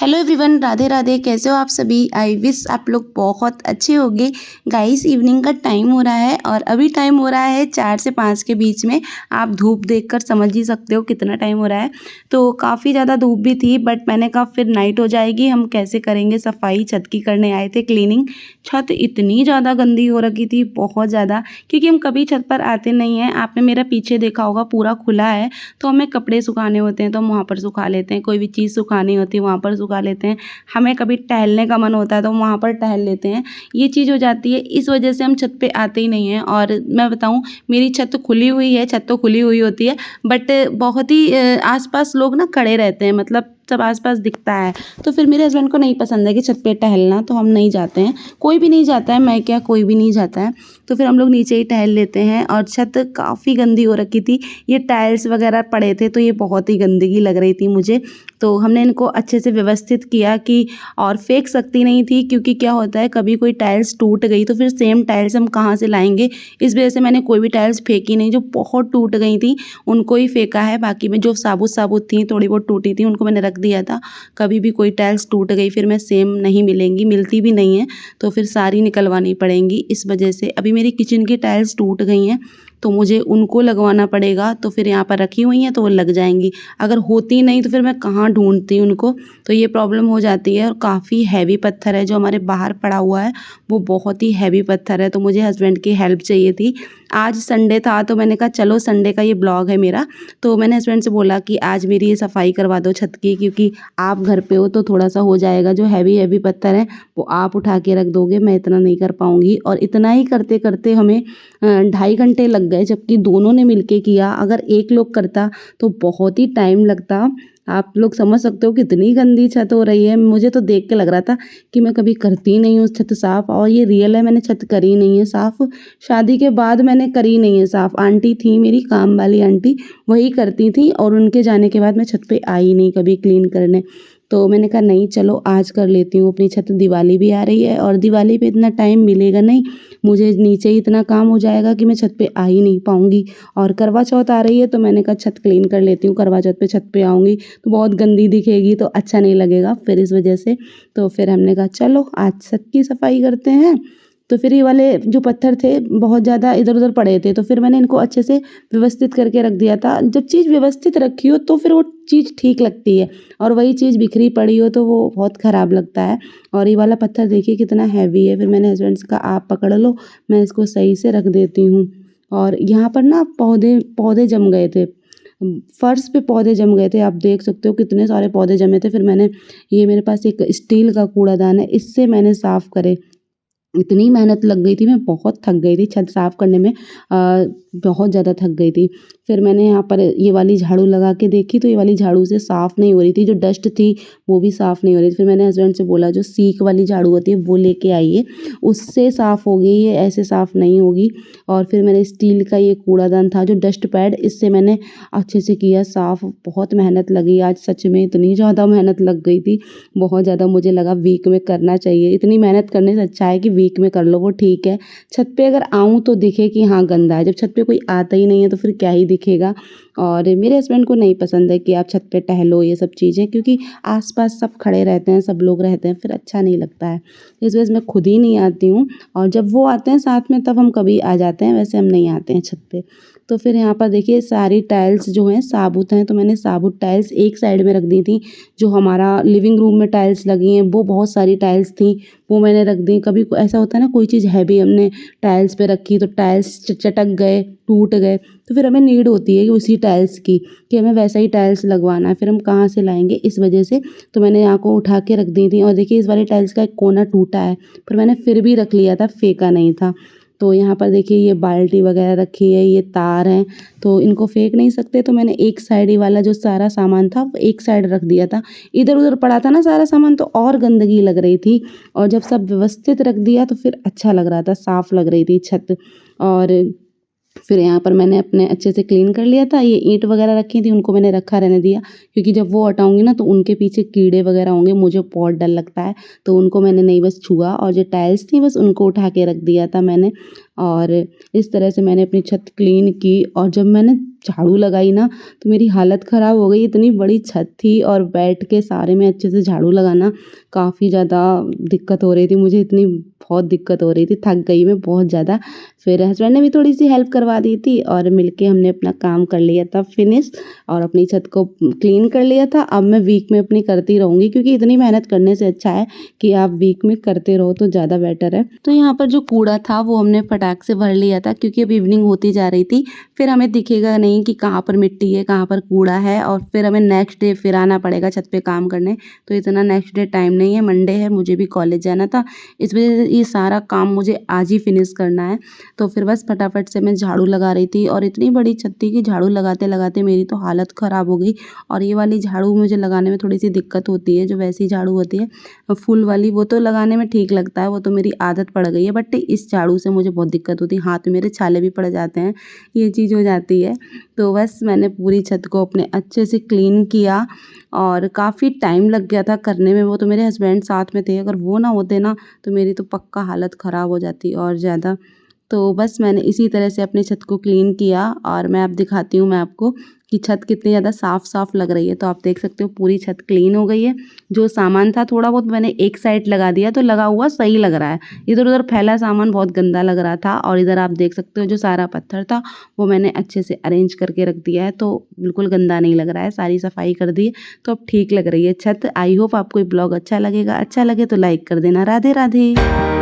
Hello everyone, Radhe Radhe. कैसे हो आप सभी? आई विश आप लोग बहुत अच्छे होंगे। गाइस, इवनिंग का टाइम हो रहा है और अभी टाइम हो रहा है 4 से 5 के बीच में। आप धूप देखकर समझ ही सकते हो कितना टाइम हो रहा है। तो काफ़ी ज़्यादा धूप भी थी, बट मैंने कहा फिर नाइट हो जाएगी, हम कैसे करेंगे सफाई। छत की करने आए थे क्लीनिंग। छत इतनी ज़्यादा गंदी हो रखी थी, बहुत ज़्यादा, क्योंकि हम कभी छत पर आते नहीं हैं। आपने मेरा पीछे देखा होगा, पूरा खुला है, तो हमें कपड़े सुखाने होते हैं तो हम वहाँ पर सुखा लेते हैं, कोई भी चीज़ सुखानी होती है वहाँ पर सुखा लेते हैं। हमें कभी टहलने का मन होता है तो हम वहाँ पर टहल लेते हैं। ये चीज़ हो जाती है, इस वजह से हम छत पे आते ही नहीं हैं। और मैं बताऊँ, मेरी छत खुली हुई है, छत तो खुली हुई होती है, बट बहुत ही आसपास लोग ना खड़े रहते हैं, मतलब सब आसपास दिखता है। तो फिर मेरे हस्बैंड को नहीं पसंद है कि छत पे टहलना, तो हम नहीं जाते हैं। कोई भी नहीं जाता है, मैं क्या, कोई भी नहीं जाता है। तो फिर हम लोग नीचे ही टहल लेते हैं। और छत काफ़ी गंदी हो रखी थी, ये टाइल्स वगैरह पड़े थे, तो ये बहुत ही गंदगी लग रही थी मुझे। तो हमने इनको अच्छे से व्यवस्थित किया कि, और फेंक सकती नहीं थी, क्योंकि क्या होता है, कभी कोई टाइल्स टूट गई तो फिर सेम टाइल्स हम कहाँ से लाएंगे। इस वजह से मैंने कोई भी टाइल्स फेंकी नहीं। जो बहुत टूट गई थी उनको ही फेंका है, बाकी में जो साबुत साबुत थी, थोड़ी बहुत टूटी थी, उनको मैंने रख दिया था। कभी भी कोई टाइल्स टूट गई फिर मैं सेम नहीं मिलेंगी, मिलती भी नहीं है, तो फिर सारी निकलवानी पड़ेंगी। इस वजह से अभी मेरी किचन की टाइल्स टूट गई हैं, तो मुझे उनको लगवाना पड़ेगा। तो फिर यहाँ पर रखी हुई हैं तो वो लग जाएंगी। अगर होती नहीं तो फिर मैं कहाँ ढूंढती उनको, तो ये प्रॉब्लम हो जाती है। और काफ़ी हैवी पत्थर है जो हमारे बाहर पड़ा हुआ है, वो बहुत ही हैवी पत्थर है, तो मुझे हस्बैंड की हेल्प चाहिए थी। आज संडे था तो मैंने कहा चलो, संडे का ये ब्लॉग है मेरा, तो मैंने हस्बैंड से बोला कि आज मेरी ये सफाई करवा दो छत की, क्योंकि आप घर पे हो तो थोड़ा सा हो जाएगा। जो हैवी हैवी पत्थर है वो आप उठा के रख दोगे, मैं इतना नहीं कर पाऊँगी। और इतना ही करते करते हमें 2.5 घंटे लग गए, जबकि दोनों ने मिलके किया। अगर एक लोग करता तो बहुत ही टाइम लगता। आप लोग समझ सकते हो कितनी गंदी छत हो रही है। मुझे तो देख के लग रहा था कि मैं कभी करती नहीं हूँ छत साफ़, और ये रियल है, मैंने छत करी नहीं है साफ़। शादी के बाद मैंने करी नहीं है साफ़। आंटी थी मेरी, काम वाली आंटी, वही करती थी, और उनके जाने के बाद मैं छत पे आई नहीं कभी क्लीन करने। तो मैंने कहा नहीं, चलो आज कर लेती हूँ अपनी छत। दिवाली भी आ रही है और दिवाली पे इतना टाइम मिलेगा नहीं, मुझे नीचे ही इतना काम हो जाएगा कि मैं छत पे आ ही नहीं पाऊँगी। और करवा चौथ आ रही है तो मैंने कहा छत क्लीन कर लेती हूँ, करवा चौथ पे छत पे आऊँगी तो बहुत गंदी दिखेगी, तो अच्छा नहीं लगेगा फिर, इस वजह से। तो फिर हमने कहा चलो आज छत की सफाई करते हैं। तो फिर ये वाले जो पत्थर थे बहुत ज़्यादा इधर उधर पड़े थे, तो फिर मैंने इनको अच्छे से व्यवस्थित करके रख दिया था। जब चीज़ व्यवस्थित रखी हो तो फिर वो चीज़ ठीक लगती है, और वही चीज़ बिखरी पड़ी हो तो वो बहुत ख़राब लगता है। और ये वाला पत्थर देखिए कितना हैवी है। फिर मैंने हस्बैंड से कहा आप पकड़ लो, मैं इसको सही से रख देती हूँ। और यहाँ पर ना पौधे पौधे जम गए थे, फर्श पे पौधे जम गए थे, आप देख सकते हो कितने सारे पौधे जमे थे। फिर मैंने, ये मेरे पास एक स्टील का कूड़ादान है, इससे मैंने साफ़ करे। इतनी मेहनत लग गई थी, मैं बहुत थक गई थी छत साफ़ करने में, बहुत ज़्यादा थक गई थी। फिर मैंने यहाँ पर ये वाली झाड़ू लगा के देखी, तो ये वाली झाड़ू से साफ़ नहीं हो रही थी, जो डस्ट थी वो भी साफ़ नहीं हो रही थी। फिर मैंने हस्बैंड से बोला जो सीक वाली झाड़ू होती है वो लेके आइए, उससे साफ़ होगी, ये ऐसे साफ़ नहीं होगी। और फिर मैंने स्टील का ये कूड़ादान था जो डस्ट पैड, इससे मैंने अच्छे से किया साफ़। बहुत मेहनत लगी आज, सच में इतनी ज़्यादा मेहनत लग गई थी, बहुत ज़्यादा। मुझे लगा वीक में करना चाहिए, इतनी मेहनत करने से अच्छा है कि वीक में कर लो, वो ठीक है। छत पे अगर आऊँ तो दिखे कि हाँ गंदा है, जब छत पे कोई आता ही नहीं है तो फिर क्या ही दिखेगा। और मेरे हस्बैंड को नहीं पसंद है कि आप छत पे टहलो, ये सब चीज़ें, क्योंकि आसपास सब खड़े रहते हैं, सब लोग रहते हैं, फिर अच्छा नहीं लगता है। इस वजह से मैं खुद ही नहीं आती हूँ, और जब वो आते हैं साथ में तब हम कभी आ जाते हैं, वैसे हम नहीं आते हैं छत पे। तो फिर यहाँ पर देखिए सारी टाइल्स जो हैं साबुत हैं, तो मैंने साबुत टाइल्स एक साइड में रख दी थी। जो हमारा लिविंग रूम में टाइल्स लगी हैं वो बहुत सारी टाइल्स थी, वो मैंने रख दी। कभी ऐसा होता है ना, कोई चीज़ हैवी हमने टाइल्स पे रखी तो टाइल्स चटक गए, टूट गए, तो फिर हमें नीड होती है कि उसी टाइल्स की, कि हमें वैसा ही टाइल्स लगवाना है, फिर हम कहाँ से लाएंगे, इस वजह से। तो मैंने यहाँ को उठा के रख दी थी। और देखिए इस वाली टाइल्स का एक कोना टूटा है, पर मैंने फिर भी रख लिया था, फेंका नहीं था। तो यहाँ पर देखिए ये बाल्टी वगैरह रखी है, ये तार हैं, तो इनको फेंक नहीं सकते, तो मैंने एक साइड ही वाला जो सारा सामान था वो एक साइड रख दिया था। इधर उधर पड़ा था ना सारा सामान, तो और गंदगी लग रही थी। और जब सब व्यवस्थित रख दिया तो फिर अच्छा लग रहा था, साफ़ लग रही थी छत। और फिर यहाँ पर मैंने अपने अच्छे से क्लीन कर लिया था। ये ईंट वगैरह रखी थी, उनको मैंने रखा रहने दिया, क्योंकि जब वो हटाऊंगी ना तो उनके पीछे कीड़े वगैरह होंगे, मुझे बहुत डर लगता है, तो उनको मैंने नहीं बस छुआ। और जो टाइल्स थी बस उनको उठा के रख दिया था मैंने। और इस तरह से मैंने अपनी छत क्लीन की और जब मैंने झाड़ू लगाई ना तो मेरी हालत ख़राब हो गई। इतनी बड़ी छत थी और बैठ के सारे में अच्छे से झाड़ू लगाना काफ़ी ज़्यादा दिक्कत हो रही थी मुझे, इतनी बहुत दिक्कत हो रही थी, थक गई मैं बहुत ज़्यादा। फिर हस्बैंड ने भी थोड़ी सी हेल्प करवा दी थी और मिलके हमने अपना काम कर लिया था फिनिश और अपनी छत को क्लीन कर लिया था। अब मैं वीक में अपनी करती रहूँगी क्योंकि इतनी मेहनत करने से अच्छा है कि आप वीक में करते रहो तो ज़्यादा बेटर है। तो यहाँ पर जो कूड़ा था वो हमने फटाक से भर लिया था क्योंकि अब इवनिंग होती जा रही थी, फिर हमें दिखेगा नहीं कि कहाँ पर मिट्टी है, कहाँ पर कूड़ा है और फिर हमें नेक्स्ट डे फिर आना पड़ेगा छत पे काम करने। तो इतना नेक्स्ट डे टाइम नहीं है, मंडे है, मुझे भी कॉलेज जाना था, इस वजह से ये सारा काम मुझे आज ही फिनिश करना है। तो फिर बस फटाफट से मैं झाड़ू लगा रही थी और इतनी बड़ी छत थी कि झाड़ू लगाते लगाते मेरी तो हालत ख़राब हो गई। और ये वाली झाड़ू मुझे लगाने में थोड़ी सी दिक्कत होती है, जो वैसी झाड़ू होती है फुल वाली, वो तो लगाने में ठीक लगता है, वो तो मेरी आदत पड़ गई है, बट इस झाड़ू से मुझे बहुत दिक्कत होती है, हाथ में मेरे छाले भी पड़ जाते हैं, ये चीज़ हो जाती है। तो बस मैंने पूरी छत को अपने अच्छे से क्लीन किया और काफ़ी टाइम लग गया था करने में, वो तो मेरे हस्बैंड साथ में थे, अगर वो ना होते ना तो मेरी तो पक्का हालत ख़राब हो जाती और ज़्यादा। तो बस मैंने इसी तरह से अपनी छत को क्लीन किया और मैं अब दिखाती हूँ मैं आपको कि छत कितनी ज़्यादा साफ़ लग रही है। तो आप देख सकते हो पूरी छत क्लीन हो गई है। जो सामान था थोड़ा बहुत मैंने एक साइड लगा दिया तो लगा हुआ सही लग रहा है। इधर-उधर फैला सामान बहुत गंदा लग रहा था और इधर आप देख सकते हो जो सारा पत्थर था वो मैंने अच्छे से अरेंज करके रख दिया है, तो बिल्कुल गंदा नहीं लग रहा है, सारी सफाई कर दी है तो अब ठीक लग रही है छत। आई होप आपको ये ब्लॉग अच्छा लगेगा, अच्छा लगे तो लाइक कर देना। राधे राधे।